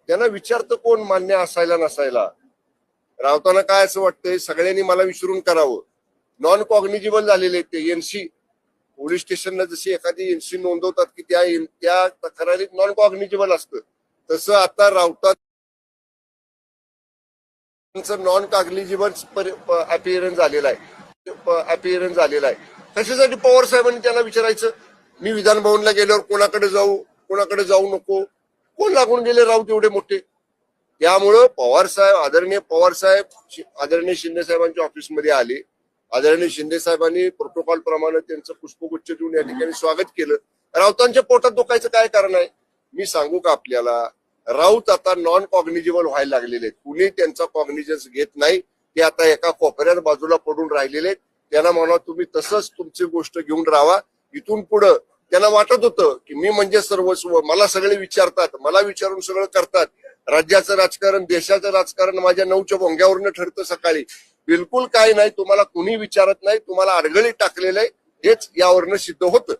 त्यांना विचारतं कोण मान्य असायला नसायला. राऊतांना काय असं वाटतंय सगळ्यांनी मला विचारून करावं. नॉन कॉग्निजिबल झालेले ते एनसी पोलीस स्टेशनला जशी एखादी एनसी नोंदवतात की त्या तक्रारीत नॉन कॉग्निजिबल असतं, तसं आता राऊतांचं नॉन कॉग्निजिबल अपीअरन्स झालेला आहे. कशासाठी पवार साहेबांनी त्यांना विचारायचं मी विधान भवनला गेल्यावर कोणाकडे जाऊ नको, कोण लागून गेले राऊत एवढे मोठे. त्यामुळं आदरणीय पवार साहेब आदरणीय शिंदे साहेबांच्या ऑफिसमध्ये आले. आदरणीय शिंदे साहेबांनी प्रोटोकॉल प्रमाणे त्यांचं पुष्पगुच्छ देऊन या ठिकाणी स्वागत केलं. राऊतांच्या पोटात दुखायचं काय कारण आहे मी सांगू का आपल्याला. राऊत आता नॉन कॉग्निजिबल व्हायला लागलेले आहेत. कुणी त्यांचा कॉग्निजन्स घेत नाही. ते आता एका कोपऱ्यात बाजूला पडून राहिलेले आहेत. त्यांना म्हणा तुम्ही तसंच तुमची गोष्ट घेऊन राहा. इथून पुढं त्यांना वाटत होतं की मी म्हणजे सर्वस्व, मला सगळे विचारतात, मला विचारून सगळं करतात. राज्याचं राजकारण देशाचं राजकारण माझ्या 9च्या भोंग्यावरनं ठरतं सकाळी. बिलकुल काय नाही, तुम्हाला कुणी विचारत नाही, तुम्हाला अडगळीत टाकलेलं आहे हेच यावरनं सिद्ध होतं.